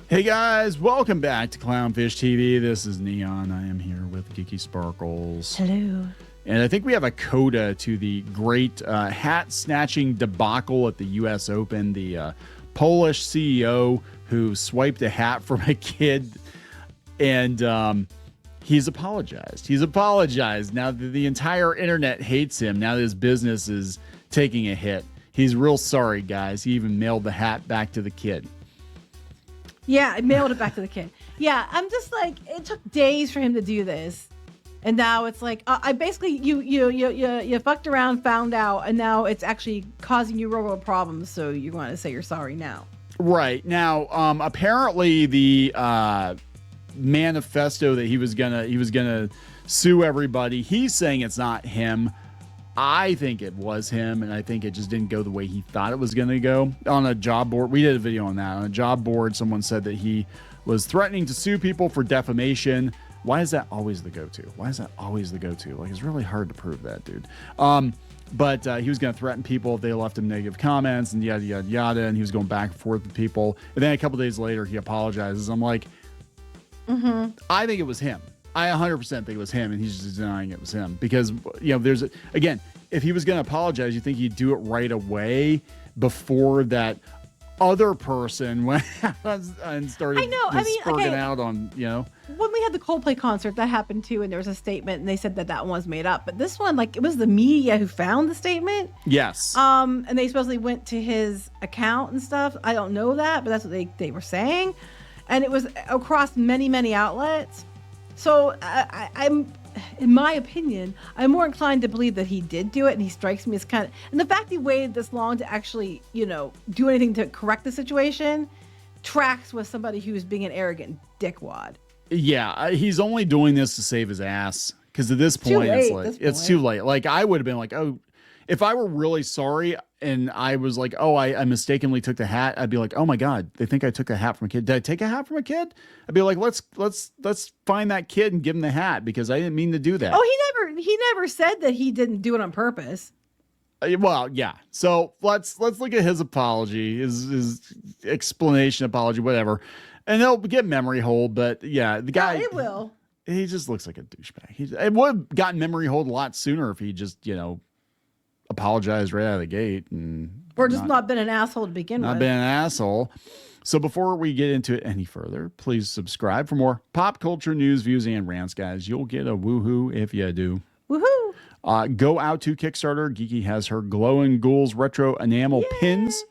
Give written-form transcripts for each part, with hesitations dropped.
Hey guys, welcome back to Clownfish TV. This is Neon. I am here with Geeky Sparkles. Hello. And I think we have a coda to the great hat snatching debacle at the U.S. Open. The Polish CEO who swiped a hat from a kid, and he's apologized. He's apologized. Now the entire internet hates him. Now that his business is taking a hit. He's real sorry, guys. He even mailed the hat back to the kid. Yeah, I mailed it back to the kid. Yeah, I'm just like, it took days for him to do this, and now it's like, I basically you fucked around, found out, and now it's actually causing you real problems. So you want to say you're sorry now? Right now, apparently the manifesto that he was gonna sue everybody. He's saying it's not him. I think it was him, and I think it just didn't go the way he thought it was going to go. On a job board, we did a video on that. On a job board, someone said that he was threatening to sue people for defamation. Why is that always the go-to? Why is that always the go-to? Like, it's really hard to prove that, dude. But he was going to threaten people if they left him negative comments and yada, yada, yada, and he was going back and forth with people. And then a couple days later, he apologizes. I'm like, I think it was him. I 100% think it was him, and he's just denying it was him because, there's again, if he was going to apologize, you think he'd do it right away before that other person went and started spurting out on, When we had the Coldplay concert, that happened too, and there was a statement, and they said that one was made up. But this one, it was the media who found the statement. Yes. And they supposedly went to his account and stuff. I don't know that, but that's what they were saying, and it was across many, many outlets. So I'm, in my opinion, I'm more inclined to believe that he did do it, and he strikes me as and the fact he waited this long to actually, do anything to correct the situation tracks with somebody who's being an arrogant dickwad. Yeah, he's only doing this to save his ass because at this point, it's too late. Like, I would have been like, oh, if I were really sorry and I was like, oh, I mistakenly took the hat, I'd be like, oh my God, they think I took a hat from a kid. Did I take a hat from a kid? I'd be like, let's find that kid and give him the hat because I didn't mean to do that. Oh, he never said that he didn't do it on purpose. Well, yeah. So let's look at his apology, his explanation, apology, whatever, and they'll get memory hold. But yeah, the guy, it will. He just looks like a douchebag. It would have gotten memory hold a lot sooner if he just apologized right out of the gate or just not been an asshole to begin with. Not been an asshole. So before we get into it any further, please subscribe for more pop culture news, views, and rants, guys. You'll get a woohoo if you do. Woohoo! Go out to Kickstarter. Geeky has her Glowing Ghouls retro enamel pins,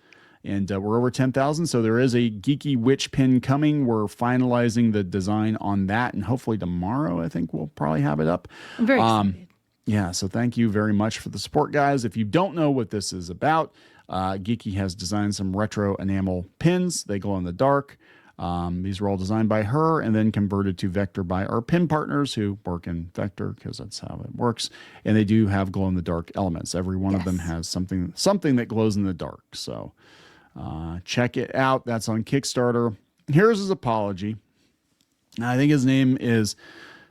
and we're over 10,000. So there is a Geeky Witch pin coming. We're finalizing the design on that, and hopefully tomorrow, I think we'll probably have it up. I'm very excited. Yeah, so thank you very much for the support, guys. If you don't know what this is about, Geeky has designed some retro enamel pins. They glow in the dark. These were all designed by her and then converted to Vector by our pin partners who work in Vector because that's how it works. And they do have glow in the dark elements. Every one of them has something that glows in the dark. So check it out. That's on Kickstarter. Here's his apology. I think his name is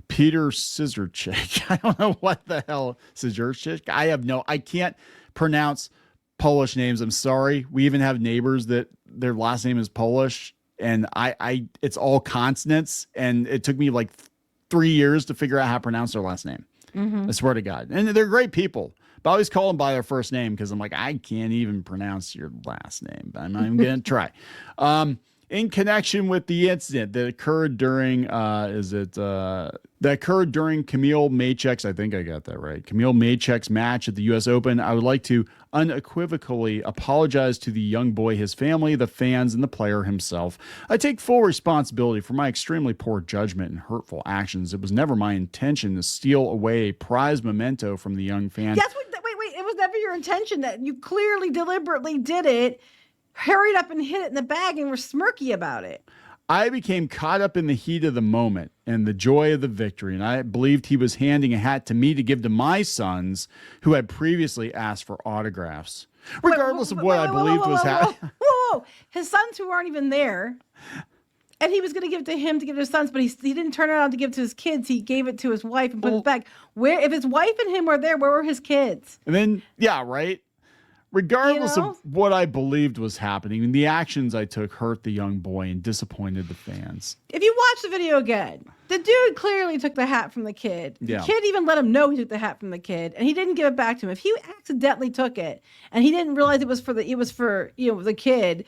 Piotr Szczerek. I don't know what the hell Szczerek. I can't pronounce Polish names. I'm sorry. We even have neighbors that their last name is Polish, and it's all consonants, and it took me like 3 years to figure out how to pronounce their last name. I swear to God. And they're great people, but I always call them by their first name because I'm like, I can't even pronounce your last name, but I'm not even going to try. In connection with the incident that occurred during, Camille Maychek's, I think I got that right, Camille Maychek's match at the U.S. Open, I would like to unequivocally apologize to the young boy, his family, the fans, and the player himself. I take full responsibility for my extremely poor judgment and hurtful actions. It was never my intention to steal away a prized memento from the young fan. Wait, it was never your intention. That you clearly, deliberately did it. Hurried up and hid it in the bag and were smirky about it. I became caught up in the heat of the moment and the joy of the victory, and I believed he was handing a hat to me to give to my sons who had previously asked for autographs. Regardless of what I believed was happening. Whoa. His sons who aren't even there. And he was going to give it to him to give to his sons, but he didn't turn it around to give it to his kids. He gave it to his wife and put it in his bag. If his wife and him were there, where were his kids? And then, yeah, right. regardless You know? of what I believed was happening, the actions I took hurt the young boy and disappointed the fans. If you watch the video again, the dude clearly took the hat from the kid. The kid even let him know he took the hat from the kid, and he didn't give it back to him. If he accidentally took it and he didn't realize it was for the kid,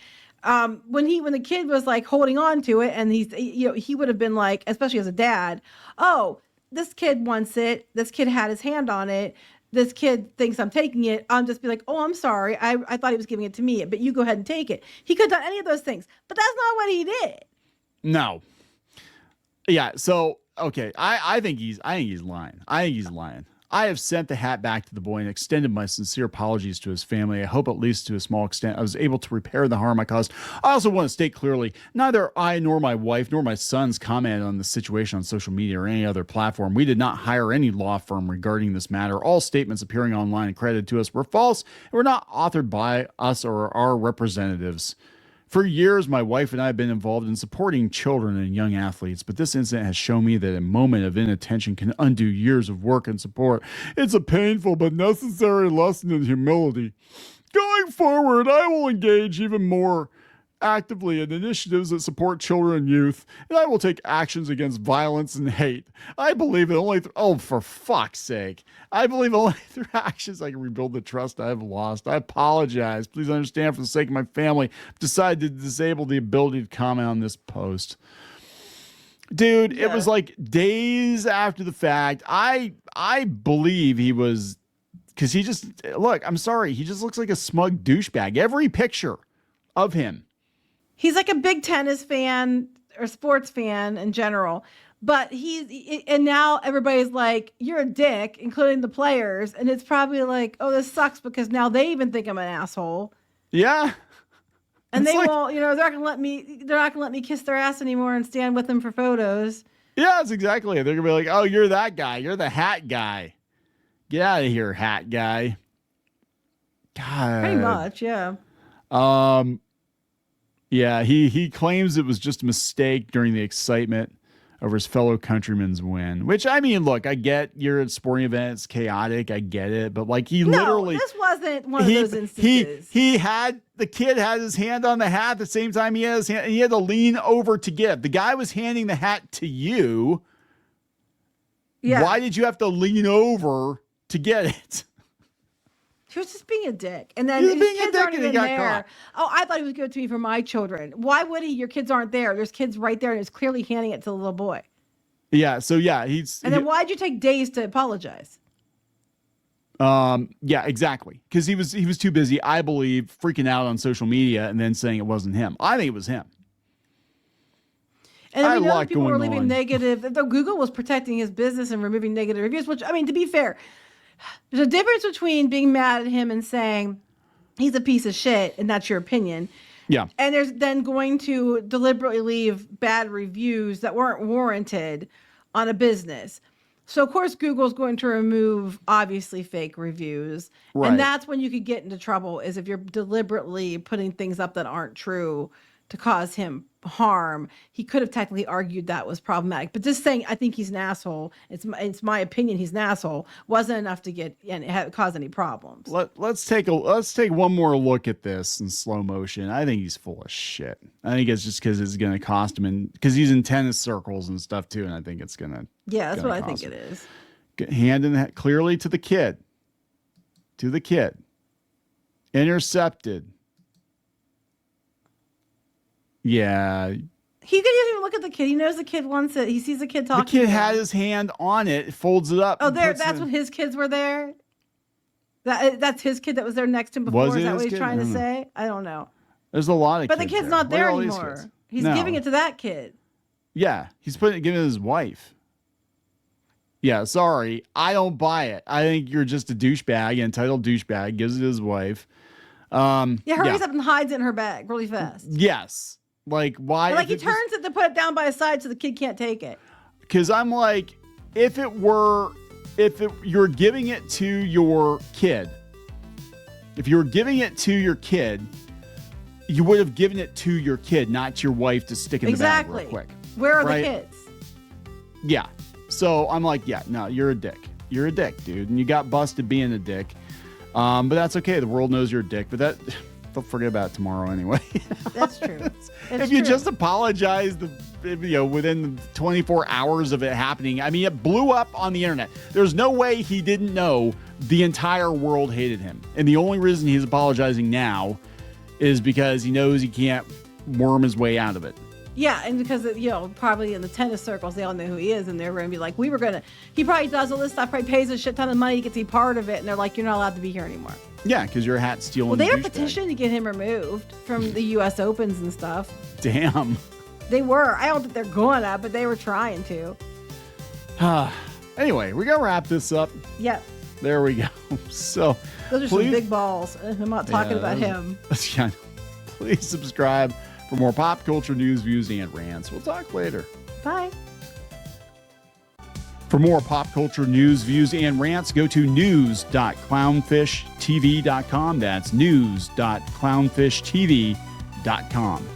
when the kid was like holding on to it, and he would have been like, especially as a dad, oh, this kid wants it. This kid had his hand on it. This kid thinks I'm taking it. I'll just be like, oh, I'm sorry. I thought he was giving it to me, but you go ahead and take it. He could have done any of those things, but that's not what he did. No. Yeah. So, okay. I think he's lying. I have sent the hat back to the boy and extended my sincere apologies to his family. I hope at least to a small extent I was able to repair the harm I caused. I also want to state clearly, neither I nor my wife nor my sons commented on the situation on social media or any other platform. We did not hire any law firm regarding this matter. All statements appearing online and credited to us were false and were not authored by us or our representatives. For years, my wife and I have been involved in supporting children and young athletes, but this incident has shown me that a moment of inattention can undo years of work and support. It's a painful but necessary lesson in humility. Going forward, I will engage even more actively in initiatives that support children and youth, and I will take actions against violence and hate. I believe that only for fuck's sake. I believe only through actions I can rebuild the trust I have lost. I apologize. Please understand, for the sake of my family, I've decided to disable the ability to comment on this post. Dude, It was like days after the fact. I believe he was, because he just, look, I'm sorry, he just looks like a smug douchebag. Every picture of him. He's like a big tennis fan or sports fan in general, but and now everybody's like, you're a dick, including the players. And it's probably like, oh, this sucks because now they even think I'm an asshole. Yeah. And they won't, they're not gonna let me kiss their ass anymore and stand with them for photos. Yeah, that's exactly it. They're gonna be like, oh, you're that guy. You're the hat guy. Get out of here, hat guy. God. Pretty much, yeah. Yeah, he claims it was just a mistake during the excitement over his fellow countrymen's win. Which, I mean, look, I get you're at a sporting event, it's chaotic, I get it, but like literally, this wasn't one of those instances. The kid had his hand on the hat at the same time he had his hand, and he had to lean over to give. The guy was handing the hat to you. Yeah. Why did you have to lean over to get it? He was just being a dick. And then his kids aren't even there. Caught. Oh, I thought he was good to me for my children. Why would he? Your kids aren't there. There's kids right there, and he's clearly handing it to the little boy. Yeah, so yeah, then why'd you take days to apologize? Yeah, exactly. Because he was too busy, I believe, freaking out on social media and then saying it wasn't him. I think it was him. And we know that people were leaving negative. Though Google was protecting his business and removing negative reviews, which, I mean, to be fair, there's a difference between being mad at him and saying he's a piece of shit, and that's your opinion. Yeah. And there's then going to deliberately leave bad reviews that weren't warranted on a business. So, of course, Google's going to remove, obviously, fake reviews. Right. And that's when you could get into trouble, is if you're deliberately putting things up that aren't true to cause him harm. He could have technically argued that was problematic, but just saying, I think he's an asshole, it's my opinion he's an asshole, wasn't enough to get and cause any problems. Let's take one more look at this in slow motion. I think he's full of shit. I think it's just because it's going to cost him, and because he's in tennis circles and stuff too, and I think it's going to. Yeah, that's what I think it is. Handing that clearly to the kid. Intercepted. Yeah. He didn't even look at the kid. He knows the kid wants it. He sees the kid talking. The kid had his hand on it, folds it up. Oh, that's when his kids were there? That's his kid that was there next to him before? Is that what he's trying to say? I don't know. There's a lot of kids. But the kid's not there anymore. He's giving it to that kid. Yeah. He's giving it to his wife. Yeah, sorry. I don't buy it. I think you're just a douchebag, entitled douchebag, gives it to his wife. Hurries up and hides it in her bag really fast. Yes. Like, why? Like, he turns it to put it down by his side so the kid can't take it. Because I'm like, if you're giving it to your kid, you would have given it to your kid, not your wife to stick in the bag real quick. Where are the kids? Yeah. So I'm like, yeah, no, you're a dick. You're a dick, dude. And you got busted being a dick. But that's okay. The world knows you're a dick. But they'll forget about it tomorrow anyway. That's true. If you just apologize, within 24 hours of it happening, I mean, it blew up on the internet. There's no way he didn't know the entire world hated him. And the only reason he's apologizing now is because he knows he can't worm his way out of it. Yeah, and because, probably in the tennis circles, they all know who he is, and they're going to be like, he probably does all this stuff, probably pays a shit ton of money, he gets to be part of it, and they're like, you're not allowed to be here anymore. Yeah, because you're a hat stealing. Well, they are petitioning to get him removed from the U.S. Opens and stuff. Damn. They were. I don't think they're going to, but they were trying to. Anyway, we're going to wrap this up. Yep. There we go. So, those are some big balls. I'm not talking about him. Yeah, please subscribe for more pop culture news, views, and rants. We'll talk later. Bye. For more pop culture news, views, and rants, go to news.clownfishtv.com. That's news.clownfishtv.com.